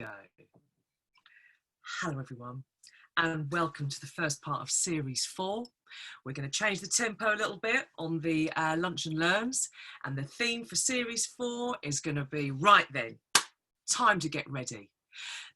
go. Hello everyone and welcome to the first part of series 4. We're going to change the tempo a little bit on the lunch and learns, and the theme for series 4 is going to be right then, time to get ready.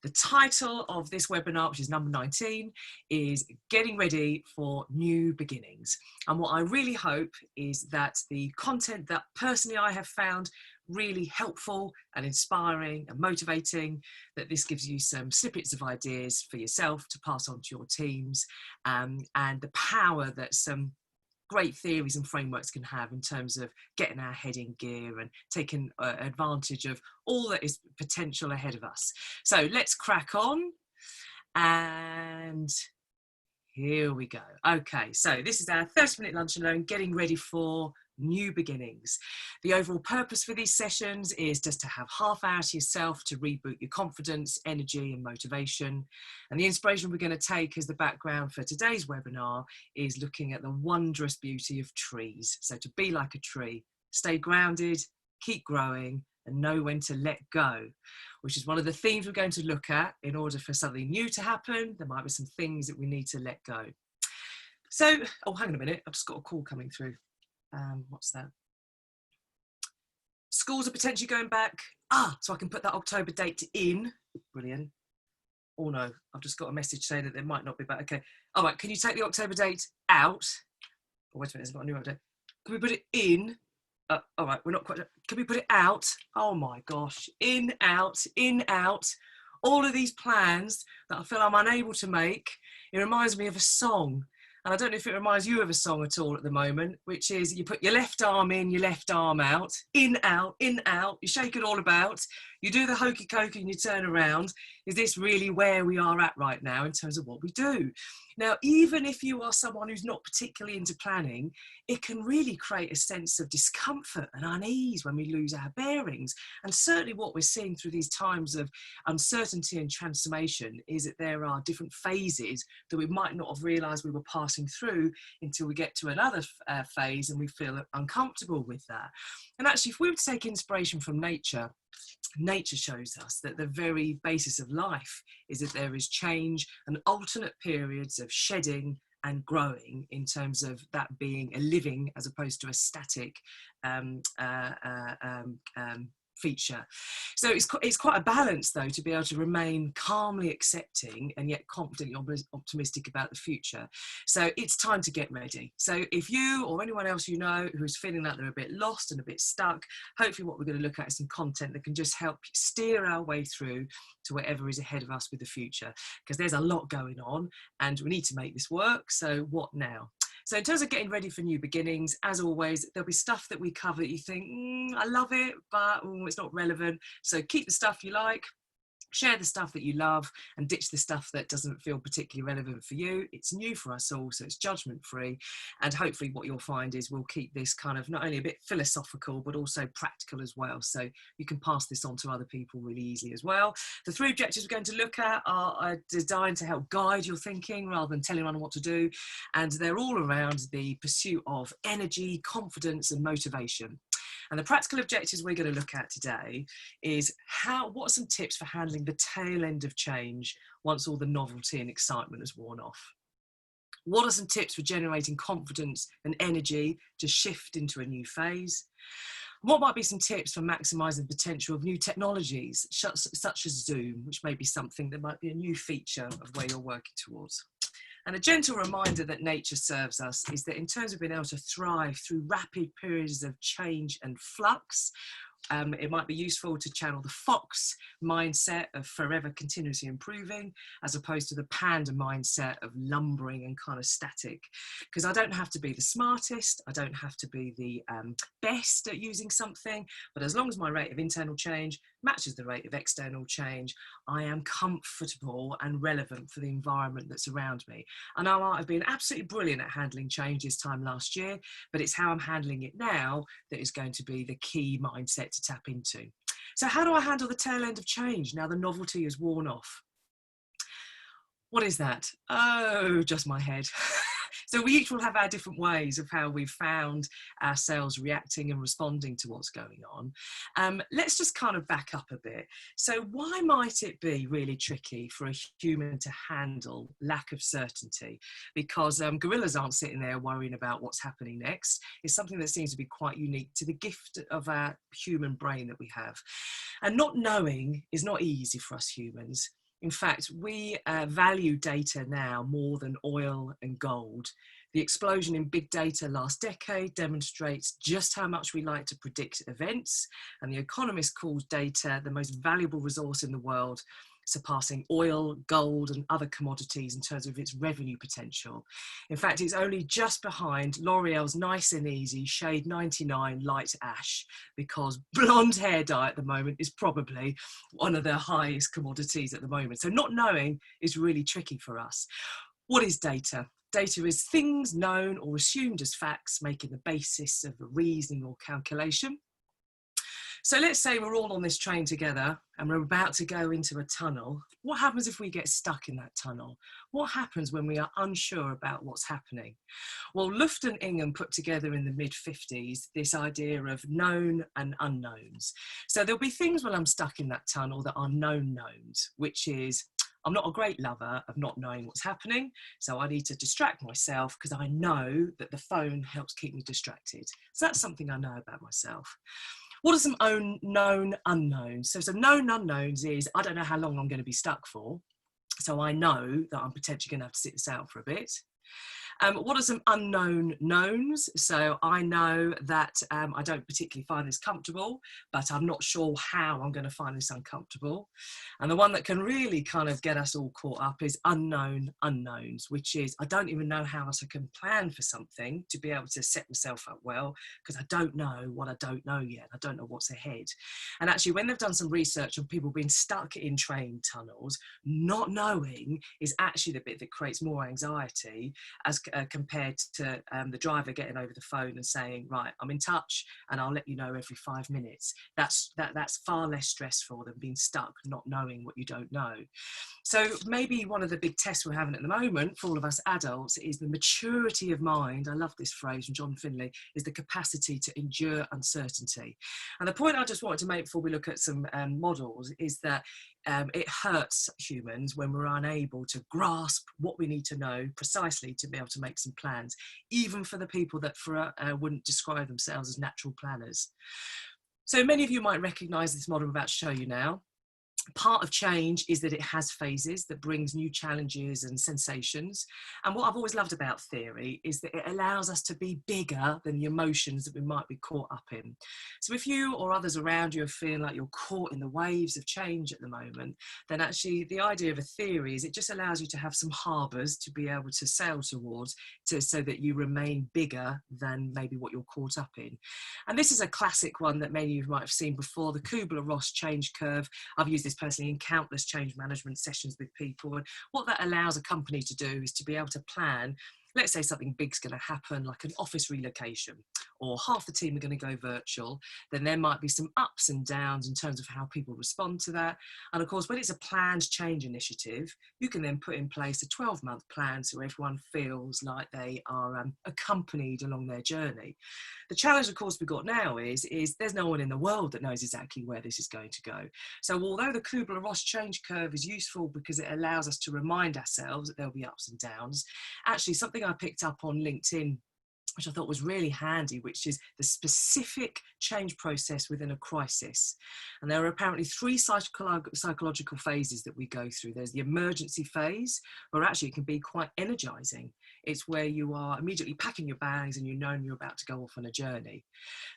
The title of this webinar, which is number 19, is Getting Ready for New Beginnings. And what I really hope is that the content that personally I have found really helpful and inspiring and motivating, that this gives you some snippets of ideas for yourself to pass on to your teams, and the power that some great theories and frameworks can have in terms of getting our head in gear and taking advantage of all that is potential ahead of us. So let's crack on, and here we go. Okay, so this is our 30-minute lunch and learn, getting ready for new beginnings. The overall purpose for these sessions is just to have half hour to yourself to reboot your confidence, energy and motivation. And the inspiration we're going to take as the background for today's webinar is looking at the wondrous beauty of trees. So to be like a tree, stay grounded, keep growing and know when to let go, which is one of the themes we're going to look at. In order for something new to happen, there might be some things that we need to let go. So, oh, hang on a minute, I've just got a call coming through. What's that? Schools are potentially going back. So I can put that October date in. Brilliant. Oh no, I've just got a message saying that they might not be back. Okay. All right, can you take the October date out? Oh, wait a minute, there's not a new update. Can we put it in? All right, we're not quite. Can we put it out? Oh my gosh. In, out, in, out. All of these plans that I feel I'm unable to make. It reminds me of a song. And I don't know if it reminds you of a song at all at the moment, which is you put your left arm in, your left arm out, you shake it all about, you do the hokeycokey and you turn around. Is this really where we are at right now in terms of what we do? Now, even if you are someone who's not particularly into planning, it can really create a sense of discomfort and unease when we lose our bearings. And certainly what we're seeing through these times of uncertainty and transformation is that there are different phases that we might not have realised we were passing through until we get to another phase and we feel uncomfortable with that. And actually, if we were to take inspiration from nature, nature shows us that the very basis of life is that there is change and alternate periods of shedding and growing, in terms of that being a living as opposed to a static feature. So it's quite a balance, though, to be able to remain calmly accepting and yet confidently optimistic about the future. So it's time to get ready. So if you or anyone else you know who's feeling like they're a bit lost and a bit stuck, hopefully what we're going to look at is some content that can just help steer our way through to whatever is ahead of us with the future, because there's a lot going on and we need to make this work. So what now? So in terms of getting ready for new beginnings, as always, there'll be stuff that we cover that you think, I love it, but it's not relevant. So keep the stuff you like, share the stuff that you love, and ditch the stuff that doesn't feel particularly relevant for you. It's new for us all, so it's judgment free. And hopefully what you'll find is we'll keep this kind of not only a bit philosophical, but also practical as well. So you can pass this on to other people really easily as well. The 3 objectives we're going to look at are designed to help guide your thinking rather than telling anyone what to do. And they're all around the pursuit of energy, confidence, and motivation. And the practical objectives we're going to look at today is what are some tips for handling the tail end of change once all the novelty and excitement has worn off? What are some tips for generating confidence and energy to shift into a new phase? What might be some tips for maximising the potential of new technologies, such as Zoom, which may be something that might be a new feature of where you're working towards? And a gentle reminder that nature serves us is that in terms of being able to thrive through rapid periods of change and flux, it might be useful to channel the fox mindset of forever continuously improving, as opposed to the panda mindset of lumbering and kind of static. Because I don't have to be the smartest, I don't have to be the best at using something, but as long as my rate of internal change matches the rate of external change, I am comfortable and relevant for the environment that's around me. I know I've been absolutely brilliant at handling change this time last year, but it's how I'm handling it now that is going to be the key mindset to tap into. So how do I handle the tail end of change now the novelty is worn off? What is that? Oh, just my head. So we each will have our different ways of how we've found ourselves reacting and responding to what's going on. Let's just kind of back up a bit. So why might it be really tricky for a human to handle lack of certainty? Because gorillas aren't sitting there worrying about what's happening next. It's something that seems to be quite unique to the gift of our human brain that we have. And not knowing is not easy for us humans. In fact, we value data now more than oil and gold. The explosion in big data last decade demonstrates just how much we like to predict events, and The Economist calls data the most valuable resource in the world, surpassing oil, gold and other commodities in terms of its revenue potential. In fact, it's only just behind L'Oreal's Nice and Easy Shade 99 Light Ash, because blonde hair dye at the moment is probably one of the highest commodities at the moment. So not knowing is really tricky for us. What is data? Data is things known or assumed as facts, making the basis of a reasoning or calculation. So let's say we're all on this train together and we're about to go into a tunnel. What happens if we get stuck in that tunnel? What happens when we are unsure about what's happening? Well, Luft and Ingham put together in the mid-50s this idea of known and unknowns. So there'll be things when I'm stuck in that tunnel that are known knowns, which is I'm not a great lover of not knowing what's happening, so I need to distract myself because I know that the phone helps keep me distracted. So that's something I know about myself. What are some known unknowns? So some known unknowns is I don't know how long I'm going to be stuck for, so I know that I'm potentially going to have to sit this out for a bit. What are some unknown knowns? So I know that I don't particularly find this comfortable, but I'm not sure how I'm going to find this uncomfortable. And the one that can really kind of get us all caught up is unknown unknowns, which is I don't even know how I can plan for something to be able to set myself up well, because I don't know what I don't know yet. I don't know what's ahead. And actually, when they've done some research on people being stuck in train tunnels, not knowing is actually the bit that creates more anxiety as compared to the driver getting over the phone and saying, right, I'm in touch and I'll let you know every 5 minutes. That's far less stressful than being stuck not knowing what you don't know. So maybe one of the big tests we're having at the moment for all of us adults is the maturity of mind. I love this phrase from John Finlay, is the capacity to endure uncertainty. And the point I just wanted to make before we look at some models is that it hurts humans when we're unable to grasp what we need to know precisely to be able to make some plans, even for the people that wouldn't describe themselves as natural planners. So many of you might recognise this model I'm about to show you now. Part of change is that it has phases that brings new challenges and sensations. And what I've always loved about theory is that it allows us to be bigger than the emotions that we might be caught up in. So if you or others around you are feeling like you're caught in the waves of change at the moment, then actually the idea of a theory is it just allows you to have some harbours to be able to sail towards so that you remain bigger than maybe what you're caught up in. And this is a classic one that many of you might have seen before, the Kubler-Ross change curve. I've used this personally in countless change management sessions with people, and what that allows a company to do is to be able to plan. Let's say something big's going to happen, like an office relocation, or half the team are going to go virtual, then there might be some ups and downs in terms of how people respond to that. And of course, when it's a planned change initiative, you can then put in place a 12-month plan so everyone feels like they are accompanied along their journey. The challenge, of course, we've got now is there's no one in the world that knows exactly where this is going to go. So although the Kubler-Ross change curve is useful because it allows us to remind ourselves that there'll be ups and downs, actually something I picked up on LinkedIn, which I thought was really handy, which is the specific change process within a crisis. And there are apparently 3 psychological phases that we go through. There's the emergency phase, where actually it can be quite energizing. It's where you are immediately packing your bags and you know you're about to go off on a journey.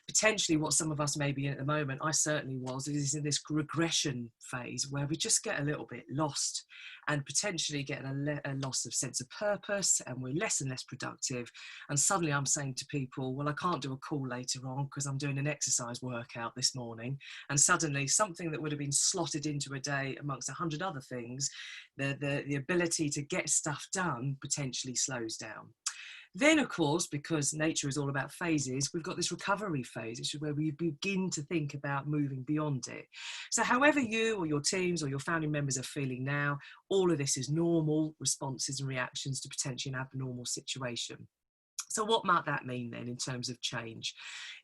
Potentially what some of us may be in at the moment, I certainly was, is in this regression phase where we just get a little bit lost and potentially get a loss of sense of purpose, and we're less and less productive. And suddenly I'm saying to people, well, I can't do a call later on because I'm doing an exercise workout this morning. And suddenly something that would have been slotted into a day amongst 100 other things, the ability to get stuff done potentially slows down. Then, of course, because nature is all about phases, we've got this recovery phase, which is where we begin to think about moving beyond it. So however you or your teams or your family members are feeling now, all of this is normal responses and reactions to potentially an abnormal situation. So what might that mean then in terms of change?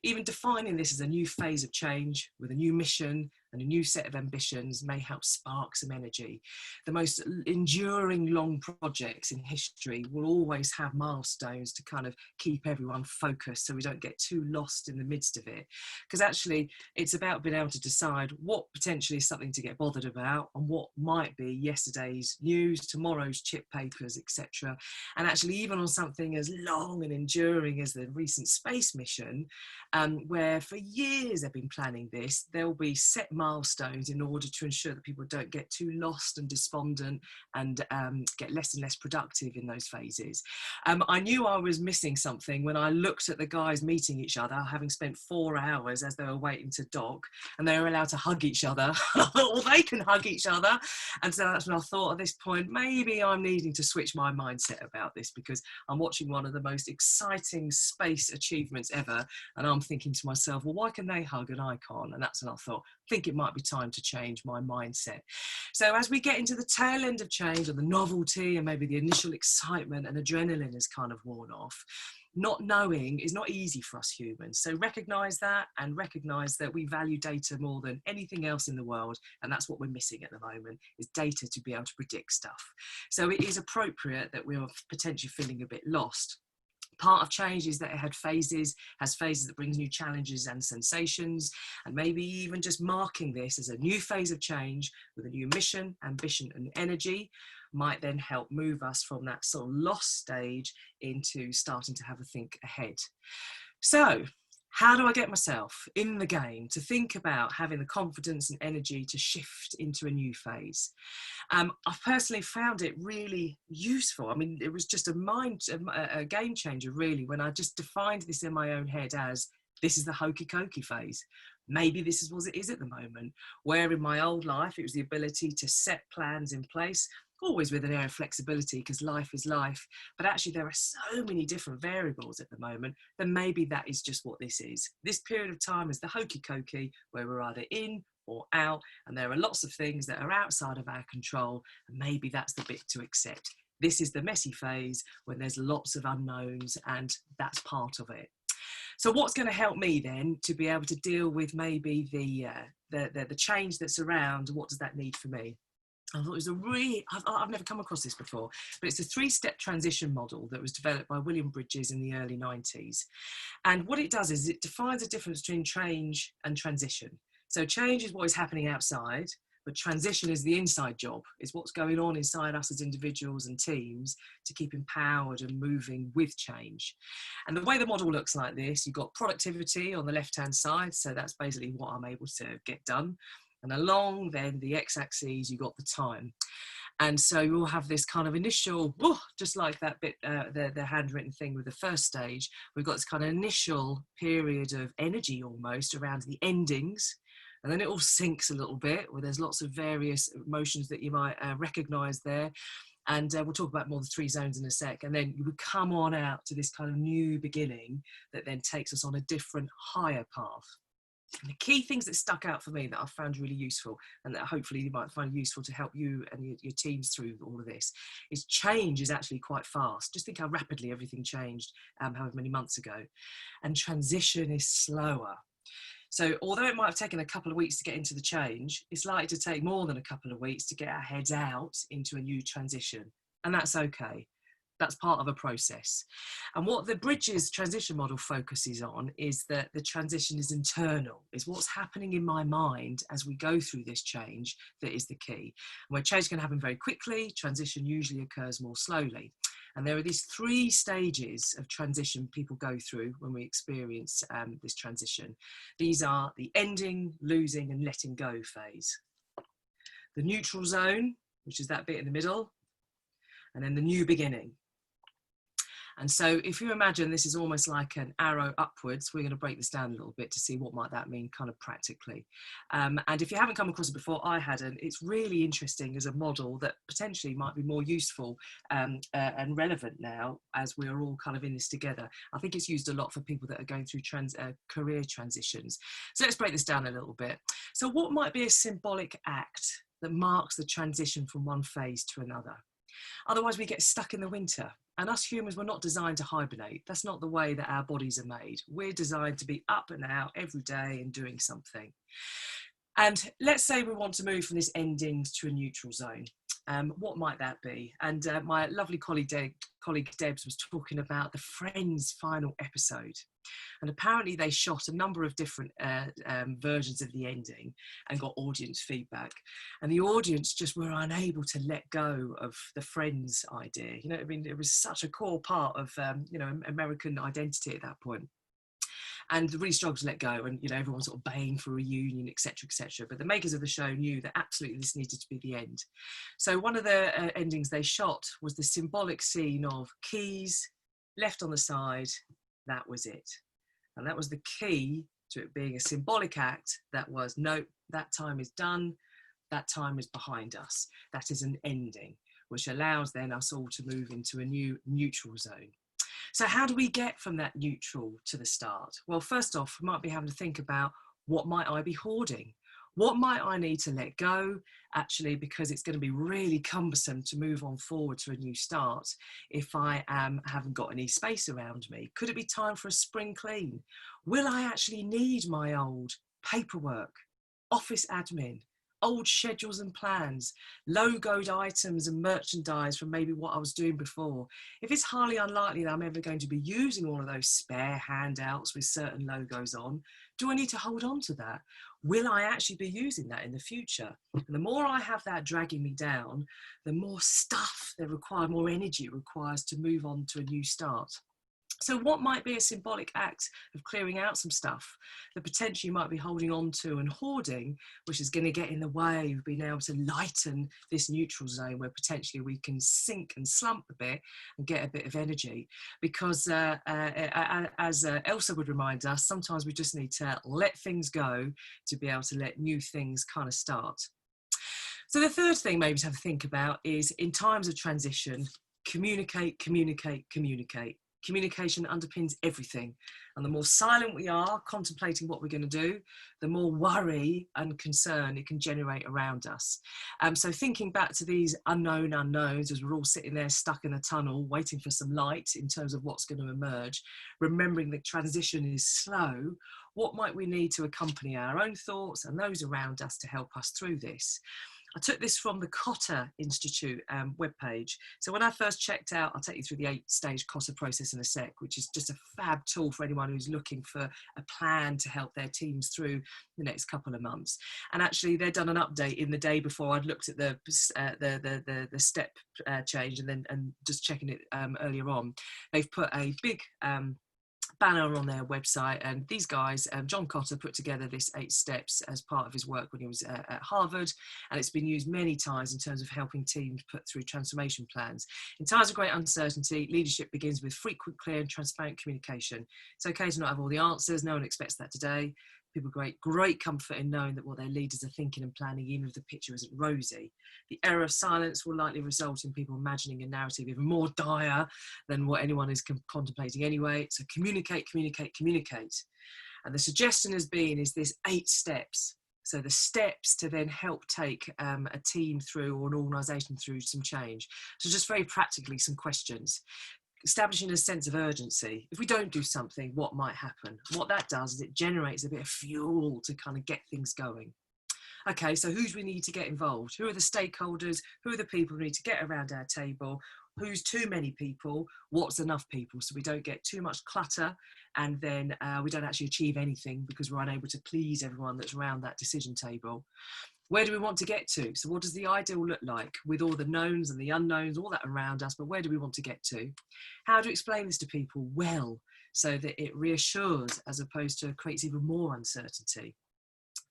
Even defining this as a new phase of change with a new mission and a new set of ambitions may help spark some energy. The most enduring long projects in history will always have milestones to kind of keep everyone focused so we don't get too lost in the midst of it. Because actually it's about being able to decide what potentially is something to get bothered about and what might be yesterday's news, tomorrow's chip papers, etc. And actually even on something as long and enduring as the recent space mission, where for years they've been planning this, there'll be set milestones in order to ensure that people don't get too lost and despondent and get less and less productive in those phases. I knew I was missing something when I looked at the guys meeting each other, having spent 4 hours as they were waiting to dock, and they were allowed to hug each other, or they can hug each other. And so that's when I thought at this point, maybe I'm needing to switch my mindset about this, because I'm watching one of the most exciting space achievements ever, and I'm thinking to myself, well, why can they hug and I can't? And that's when I thought, I think it might be time to change my mindset. So as we get into the tail end of change, or the novelty and maybe the initial excitement and adrenaline has kind of worn off, not knowing is not easy for us humans. So recognize that, and recognize that we value data more than anything else in the world. And that's what we're missing at the moment, is data to be able to predict stuff. So it is appropriate that we're potentially feeling a bit lost. Part of change is that it has phases that brings new challenges and sensations, and maybe even just marking this as a new phase of change with a new mission, ambition and energy might then help move us from that sort of lost stage into starting to have a think ahead. So how do I get myself in the game to think about having the confidence and energy to shift into a new phase? I've personally found it really useful. I mean, it was just a game changer really, when I just defined this in my own head as, this is the hokeycokey phase. Maybe this is what it is at the moment, where in my old life, it was the ability to set plans in place, always with an air of flexibility because life is life. But actually there are so many different variables at the moment that maybe that is just what this is. This period of time is the hokeycokey, where we're either in or out, and there are lots of things that are outside of our control, and maybe that's the bit to accept. This is the messy phase when there's lots of unknowns, and that's part of it. So what's going to help me then to be able to deal with maybe the change that's around? What does that need for me? I thought it was I've never come across this before, but it's a 3-step transition model that was developed by William Bridges in the early 90s. And what it does is it defines the difference between change and transition. So change is what is happening outside, but transition is the inside job. It's what's going on inside us as individuals and teams to keep empowered and moving with change. And the way the model looks like this, you've got productivity on the left-hand side. So that's basically what I'm able to get done. And along then the x-axis, you've got the time. And so you'll have this kind of initial, just like that bit, the handwritten thing with the first stage, we've got this kind of initial period of energy almost around the endings. And then it all sinks a little bit, where there's lots of various emotions that you might recognize there. And we'll talk about more the 3 zones in a sec. And then you would come on out to this kind of new beginning that then takes us on a different higher path. And the key things that stuck out for me that I found really useful, and that hopefully you might find useful to help you and your teams through all of this, is change is actually quite fast. Just think how rapidly everything changed however many months ago. And transition is slower. So although it might have taken a couple of weeks to get into the change, it's likely to take more than a couple of weeks to get our heads out into a new transition. And that's okay. That's part of a process. And what the Bridges transition model focuses on is that the transition is internal, is what's happening in my mind as we go through this change that is the key. And where change can happen very quickly, transition usually occurs more slowly. And there are these 3 stages of transition people go through when we experience this transition. These are the ending, losing and letting go phase. The neutral zone, which is that bit in the middle, and then the new beginning. And so if you imagine this is almost like an arrow upwards, we're going to break this down a little bit to see what might that mean kind of practically. And if you haven't come across it before, I hadn't. It's really interesting as a model that potentially might be more useful and relevant now as we're all kind of in this together. I think it's used a lot for people that are going through career transitions. So let's break this down a little bit. So what might be a symbolic act that marks the transition from one phase to another? Otherwise we get stuck in the winter. And us humans were not designed to hibernate. That's not the way that our bodies are made. We're designed to be up and out every day and doing something. And let's say we want to move from this ending to a neutral zone. What might that be? And my lovely colleague Debs was talking about the Friends final episode. And apparently they shot a number of different versions of the ending and got audience feedback. And the audience just were unable to let go of the Friends idea. You know, I mean, it was such a core part of, you know, American identity at that point. And really struggled to let go, and you know, everyone sort of baying for a reunion, etc., etc. But the makers of the show knew that absolutely this needed to be the end. So one of the endings they shot was the symbolic scene of keys left on the side. That was it, and that was the key to it being a symbolic act. That was, no, that time is done. That time is behind us. That is an ending, which allows then us all to move into a new neutral zone. So how do we get from that neutral to the start? Well, first off, we might be having to think about, what might I be hoarding? What might I need to let go, actually, because it's going to be really cumbersome to move on forward to a new start if I haven't got any space around me? Could it be time for a spring clean? Will I actually need my old paperwork, office admin, old schedules and plans, logoed items and merchandise from maybe what I was doing before? If it's highly unlikely that I'm ever going to be using all of those spare handouts with certain logos on, do I need to hold on to that? Will I actually be using that in the future? And the more I have that dragging me down, the more stuff that requires, more energy it requires to move on to a new start. So what might be a symbolic act of clearing out some stuff that potentially you might be holding on to and hoarding, which is going to get in the way of being able to lighten this neutral zone where potentially we can sink and slump a bit and get a bit of energy? Because as Elsa would remind us, sometimes we just need to let things go to be able to let new things kind of start. So the third thing maybe to have a think about is, in times of transition, communicate, communicate, communicate. Communication underpins everything. And the more silent we are, contemplating what we're going to do, the more worry and concern it can generate around us. So thinking back to these unknown unknowns, as we're all sitting there stuck in a tunnel, waiting for some light in terms of what's going to emerge, remembering that transition is slow, what might we need to accompany our own thoughts and those around us to help us through this? I took this from the Cotter Institute webpage. So when I first checked out, I'll take you through the 8-stage Cotter process in a sec, which is just a fab tool for anyone who's looking for a plan to help their teams through the next couple of months. And actually, they'd done an update in the day before I'd looked at the step change, and just checking it earlier on. They've put a big banner on their website, and these guys, John Cotter, put together this 8 steps as part of his work when he was at Harvard, and it's been used many times in terms of helping teams put through transformation plans. In times of great uncertainty, leadership begins with frequent, clear and transparent communication. It's okay to not have all the answers. No one expects that today. People great comfort in knowing that what their leaders are thinking and planning, even if the picture isn't rosy. The error of silence will likely result in people imagining a narrative even more dire than what anyone is contemplating anyway. So communicate, communicate, communicate. And the suggestion has been is this 8 steps. So the steps to then help take a team through, or an organisation through, some change. So just very practically, some questions. Establishing a sense of urgency. If we don't do something, what might happen? What that does is it generates a bit of fuel to kind of get things going. Okay, so who do we need to get involved? Who are the stakeholders? Who are the people who need to get around our table? Who's too many people? What's enough people? So we don't get too much clutter, and then we don't actually achieve anything because we're unable to please everyone that's around that decision table. Where do we want to get to? So what does the ideal look like, with all the knowns and the unknowns, all that around us, but where do we want to get to? How do we explain this to people well, so that it reassures as opposed to creates even more uncertainty?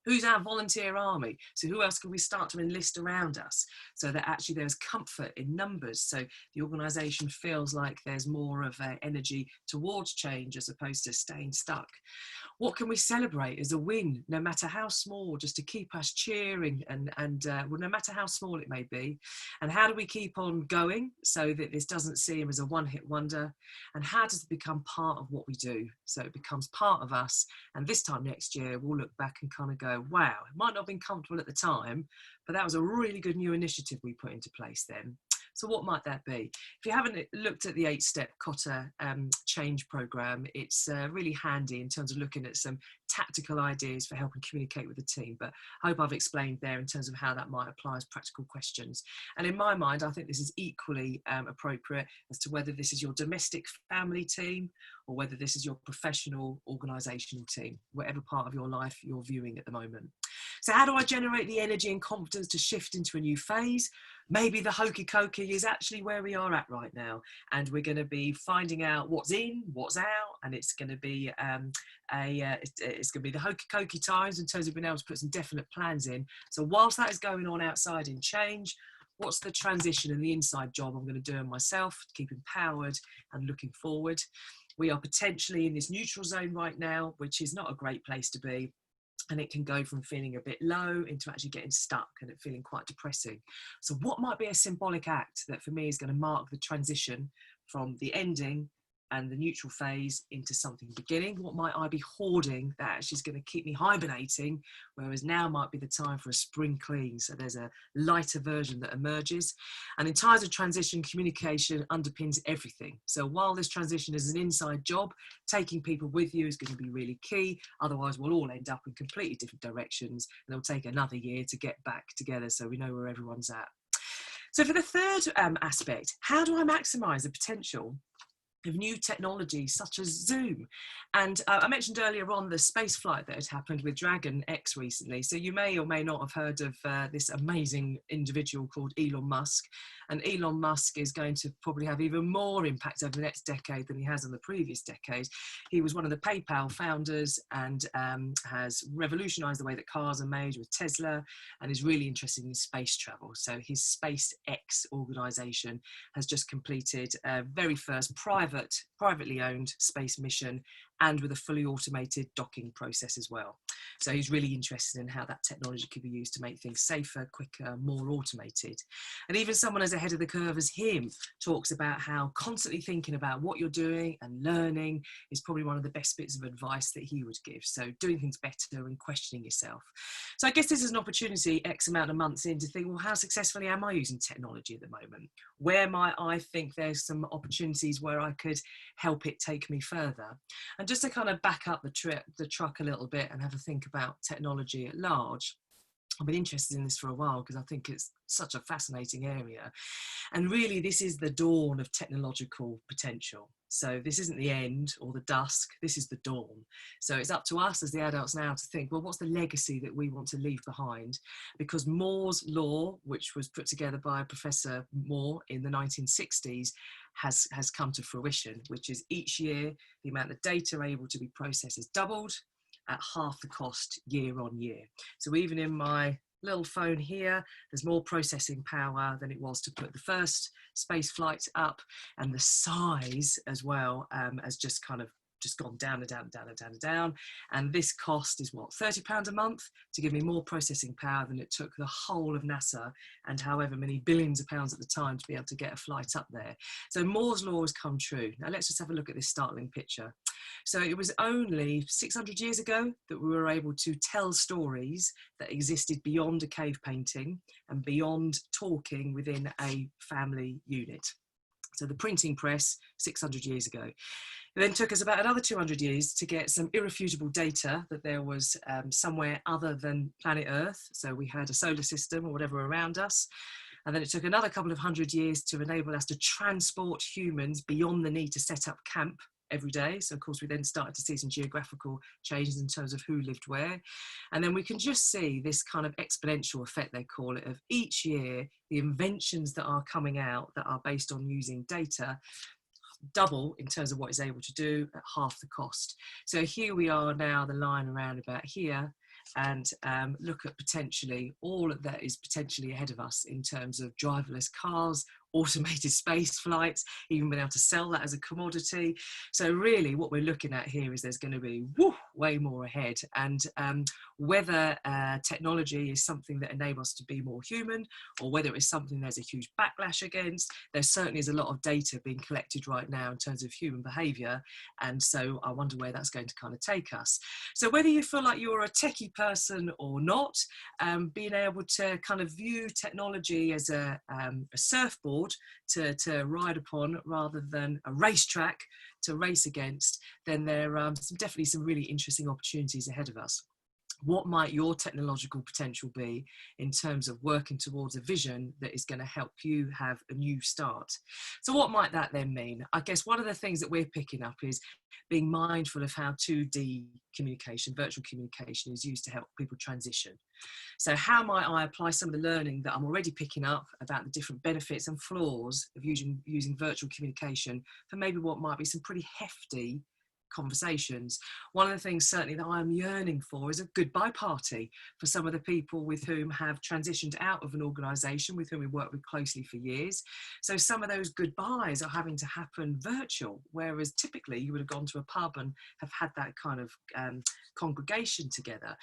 Who's our volunteer army? So who else can we start to enlist around us, so that actually there's comfort in numbers, so the organisation feels like there's more of energy towards change as opposed to staying stuck? What can we celebrate as a win, no matter how small, just to keep us cheering, and well, no matter how small it may be? And how do we keep on going so that this doesn't seem as a one-hit wonder? And how does it become part of what we do, so it becomes part of us? And this time next year, we'll look back and kind of go, wow, it might not have been comfortable at the time, but that was a really good new initiative we put into place then. So what might that be? If you haven't looked at the 8-step Cotter change program, it's really handy in terms of looking at some tactical ideas for helping communicate with the team. But I hope I've explained there in terms of how that might apply as practical questions. And in my mind, I think this is equally appropriate as to whether this is your domestic family team or whether this is your professional organisational team, whatever part of your life you're viewing at the moment. So how do I generate the energy and confidence to shift into a new phase? Maybe the hokeycokey is actually where we are at right now, and we're going to be finding out what's in, what's out, and it's going to be it's going to be the hokeycokey times in terms of being able to put some definite plans in. So whilst that is going on outside in change, what's the transition and the inside job I'm going to do in myself to keep empowered and looking forward? We are potentially in this neutral zone right now, which is not a great place to be. And it can go from feeling a bit low into actually getting stuck and it feeling quite depressing. So what might be a symbolic act that for me is going to mark the transition from the ending and the neutral phase into something beginning? What might I be hoarding that actually is going to keep me hibernating, whereas now might be the time for a spring clean? So there's a lighter version that emerges. And in times of transition, communication underpins everything. So while this transition is an inside job, taking people with you is going to be really key. Otherwise, we'll all end up in completely different directions, and it'll take another year to get back together so we know where everyone's at. So for the third aspect, how do I maximise the potential of new technology such as Zoom? And I mentioned earlier on the space flight that had happened with Dragon X recently. So you may or may not have heard of this amazing individual called Elon Musk. And Elon Musk is going to probably have even more impact over the next decade than he has in the previous decade. He was one of the PayPal founders and has revolutionized the way that cars are made with Tesla, and is really interested in space travel. So his SpaceX organization has just completed a very first privately owned space mission, and with a fully automated docking process as well. So he's really interested in how that technology could be used to make things safer, quicker, more automated. And even someone as ahead of the curve as him talks about how constantly thinking about what you're doing and learning is probably one of the best bits of advice that he would give. So doing things better and questioning yourself. So I guess this is an opportunity X amount of months in to think, well, how successfully am I using technology at the moment? Where might I think there's some opportunities where I could help it take me further? And just to kind of back up the truck a little bit and have a think about technology at large, I've been interested in this for a while because I think it's such a fascinating area. And really, this is the dawn of technological potential. So this isn't the end or the dusk, this is the dawn. So it's up to us as the adults now to think, well, what's the legacy that we want to leave behind? Because Moore's law, which was put together by Professor Moore in the 1960s, has come to fruition, which is each year, the amount of data able to be processed has doubled at half the cost year on year. So even in my little phone here, there's more processing power than it was to put the first space flight up, and the size as well has just kind of gone down and down and down and down and down. And this cost is what, £30 a month to give me more processing power than it took the whole of NASA and however many billions of pounds at the time to be able to get a flight up there. So Moore's law has come true. Now let's just have a look at this startling picture. So it was only 600 years ago that we were able to tell stories that existed beyond a cave painting and beyond talking within a family unit. So the printing press 600 years ago. It then took us about another 200 years to get some irrefutable data that there was somewhere other than planet Earth. So we had a solar system or whatever around us. And then it took another couple of 100 years to enable us to transport humans beyond the need to set up camp every day. So of course we then started to see some geographical changes in terms of who lived where. And then we can just see this kind of exponential effect, they call it, of each year the inventions that are coming out that are based on using data double in terms of what it's able to do at half the cost. So here we are now, the line around about here, and look at potentially all of that is potentially ahead of us in terms of driverless cars, automated space flights, even being able to sell that as a commodity. So really what we're looking at here is there's going to be way more ahead. And whether technology is something that enables us to be more human, or whether it's something there's a huge backlash against, there certainly is a lot of data being collected right now in terms of human behaviour. And so I wonder where that's going to kind of take us. So whether you feel like you're a techie person or not, being able to kind of view technology as a surfboard springboard to ride upon rather than a racetrack to race against, then there are definitely some really interesting opportunities ahead of us. What might your technological potential be in terms of working towards a vision that is going to help you have a new start? So what might that then mean? I guess one of the things that we're picking up is being mindful of how 2D communication, virtual communication, is used to help people transition. So how might I apply some of the learning that I'm already picking up about the different benefits and flaws of using virtual communication for maybe what might be some pretty hefty conversations? One of the things certainly that I'm yearning for is a goodbye party for some of the people with whom have transitioned out of an organisation with whom we worked with closely for years. So some of those goodbyes are having to happen virtual, whereas typically you would have gone to a pub and have had that kind of congregation together.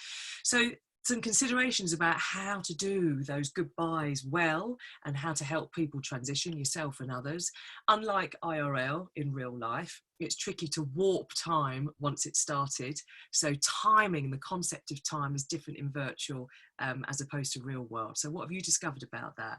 So some considerations about how to do those goodbyes well and how to help people transition, yourself and others. Unlike IRL, in real life, it's tricky to warp time once it's started. So timing, the concept of time, is different in virtual as opposed to real world. So what have you discovered about that?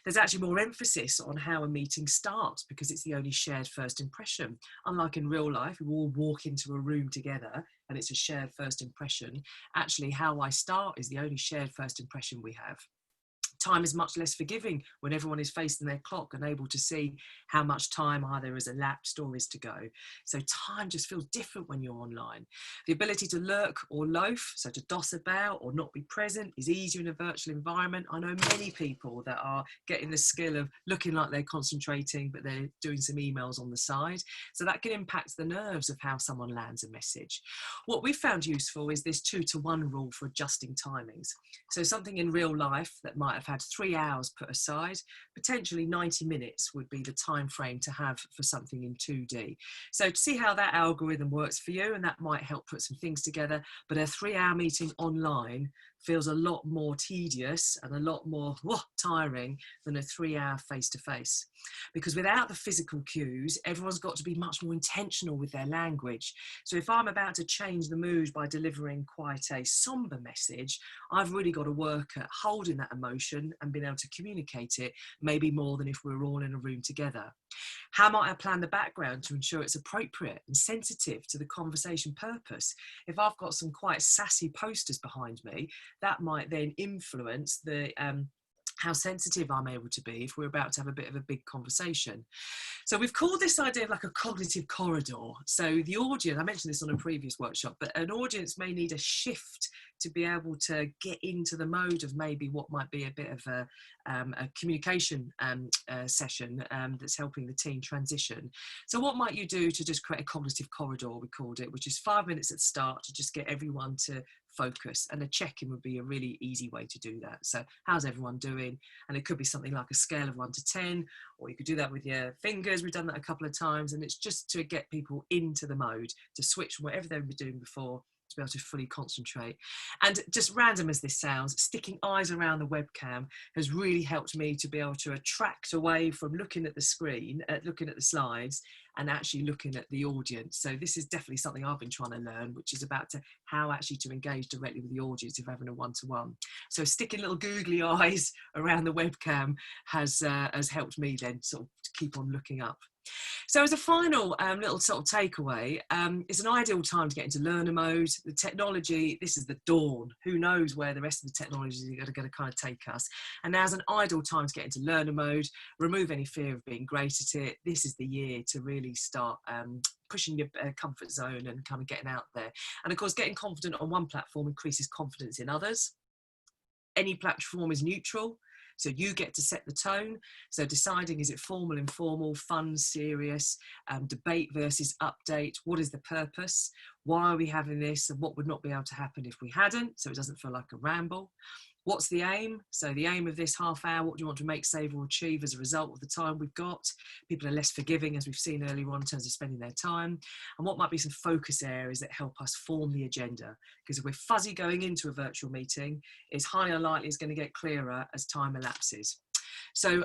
There's actually more emphasis on how a meeting starts because it's the only shared first impression. Unlike in real life, we all walk into a room together and it's a shared first impression. Actually, how I start is the only shared first impression we have. Time is much less forgiving when everyone is facing their clock and able to see how much time either has elapsed or is to go. So time just feels different when you're online. The ability to lurk or loaf, so to doss about or not be present, is easier in a virtual environment. I know many people that are getting the skill of looking like they're concentrating, but they're doing some emails on the side. So that can impact the nerves of how someone lands a message. What we found useful is this 2-to-1 rule for adjusting timings. So something in real life that might have had 3 hours put aside, potentially 90 minutes would be the time frame to have for something in 2D. So to see how that algorithm works for you, and that might help put some things together, but a 3-hour meeting online feels a lot more tedious and a lot more tiring than a 3-hour face-to-face. Because without the physical cues, everyone's got to be much more intentional with their language. So if I'm about to change the mood by delivering quite a somber message, I've really got to work at holding that emotion and being able to communicate it, maybe more than if we were all in a room together. How might I plan the background to ensure it's appropriate and sensitive to the conversation purpose? If I've got some quite sassy posters behind me, that might then influence the how sensitive I'm able to be if we're about to have a bit of a big conversation. So we've called this idea of like a cognitive corridor. So the audience, I mentioned this on a previous workshop, but an audience may need a shift to be able to get into the mode of maybe what might be a bit of a communication session that's helping the team transition. So what might you do to just create a cognitive corridor, we called it, which is 5 minutes at the start to just get everyone to focus, and a check-in would be a really easy way to do that. So how's everyone doing? And it could be something like a scale of 1 to 10, or you could do that with your fingers. We've done that a couple of times, and it's just to get people into the mode, to switch from whatever they've been doing before to be able to fully concentrate. And just random as this sounds, sticking eyes around the webcam has really helped me to be able to attract away from looking at the screen, looking at the slides, and actually looking at the audience. So this is definitely something I've been trying to learn, which is about how actually to engage directly with the audience if having a one-to-one. So sticking little googly eyes around the webcam has helped me then sort of keep on looking up. So as a final little sort of takeaway, it's an ideal time to get into learner mode. The technology, this is the dawn. Who knows where the rest of the technologies are going to kind of take us. And now's an ideal time to get into learner mode, remove any fear of being great at it. This is the year to really start pushing your comfort zone and kind of getting out there. And of course, getting confident on one platform increases confidence in others. Any platform is neutral. So you get to set the tone. So deciding, is it formal, informal, fun, serious, debate versus update? What is the purpose? Why are we having this? And what would not be able to happen if we hadn't? So it doesn't feel like a ramble. What's the aim? So the aim of this half hour, what do you want to make, save or achieve as a result of the time we've got? People are less forgiving, as we've seen earlier on, in terms of spending their time. And what might be some focus areas that help us form the agenda? Because if we're fuzzy going into a virtual meeting, it's highly unlikely it's going to get clearer as time elapses. So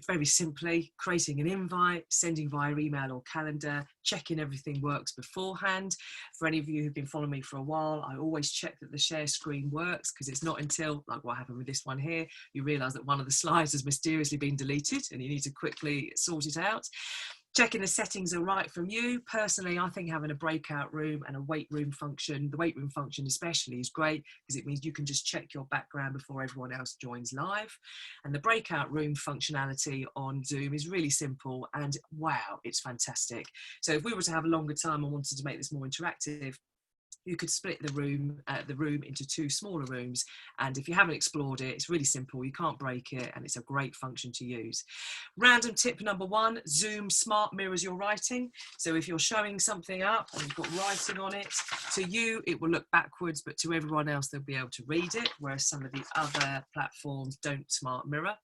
very simply, creating an invite, sending via email or calendar, checking everything works beforehand. For any of you who've been following me for a while, I always check that the share screen works, because it's not until, like what happened with this one here, you realise that one of the slides has mysteriously been deleted and you need to quickly sort it out. Checking the settings are right from you. Personally, I think having a breakout room and a weight room function, the weight room function especially, is great, because it means you can just check your background before everyone else joins live. And the breakout room functionality on Zoom is really simple, and wow, it's fantastic. So if we were to have a longer time and wanted to make this more interactive, you could split the room into 2 smaller rooms. And if you haven't explored it, it's really simple. You can't break it, and it's a great function to use. Random tip number 1, Zoom smart mirrors your writing. So if you're showing something up and you've got writing on it, to you, it will look backwards, but to everyone else, they'll be able to read it, whereas some of the other platforms don't smart mirror.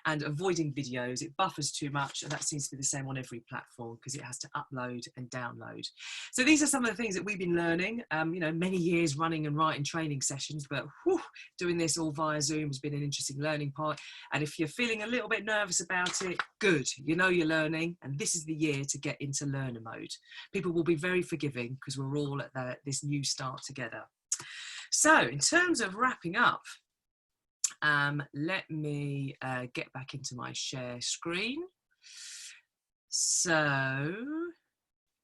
And avoiding videos, it buffers too much, and that seems to be the same on every platform, because it has to upload and download. So these are some of the things that we've been learning, you know, many years running and writing training sessions, but whew, doing this all via Zoom has been an interesting learning part. And if you're feeling a little bit nervous about it, good, you know you're learning, and this is the year to get into learner mode. People will be very forgiving, because we're all at this new start together. So in terms of wrapping up, let me get back into my share screen. So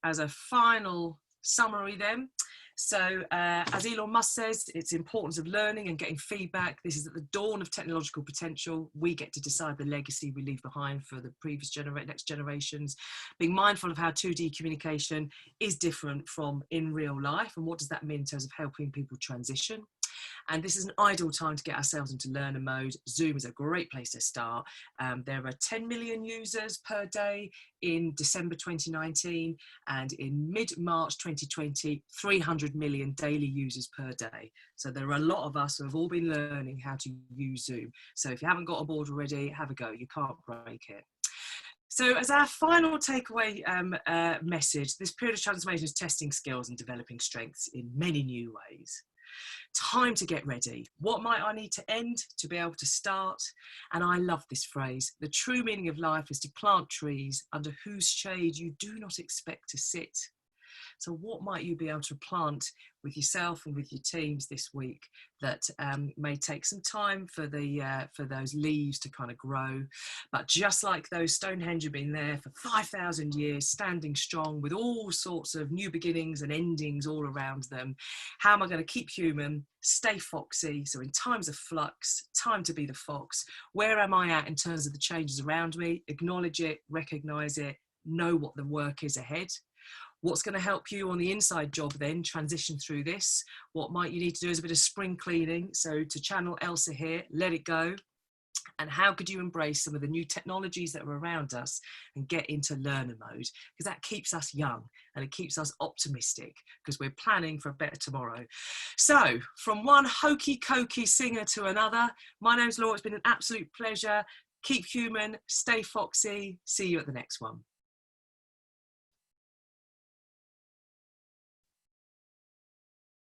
as a final summary then, so as Elon Musk says, it's the importance of learning and getting feedback. This is at the dawn of technological potential. We get to decide the legacy we leave behind for the next generations. Being mindful of how 2D communication is different from in real life, and what does that mean in terms of helping people transition. And this is an ideal time to get ourselves into learner mode. Zoom is a great place to start. There are 10 million users per day in December 2019, and in mid-March 2020, 300 million daily users per day. So there are a lot of us who have all been learning how to use Zoom. So if you haven't got on board already, have a go. You can't break it. So as our final takeaway message, this period of transformation is testing skills and developing strengths in many new ways. Time to get ready. What might I need to end to be able to start? And I love this phrase. The true meaning of life is to plant trees under whose shade you do not expect to sit. So what might you be able to plant with yourself and with your teams this week that may take some time for those leaves to kind of grow? But just like those Stonehenge have been there for 5,000 years, standing strong with all sorts of new beginnings and endings all around them, how am I going to keep human, stay foxy? So in times of flux, time to be the fox. Where am I at in terms of the changes around me? Acknowledge it, recognize it, know what the work is ahead. What's going to help you on the inside job then, transition through this? What might you need to do is a bit of spring cleaning. So to channel Elsa here, let it go. And how could you embrace some of the new technologies that are around us and get into learner mode? Because that keeps us young and it keeps us optimistic, because we're planning for a better tomorrow. So from one hokey-cokey singer to another, my name's Laura. It's been an absolute pleasure. Keep human, stay foxy. See you at the next one.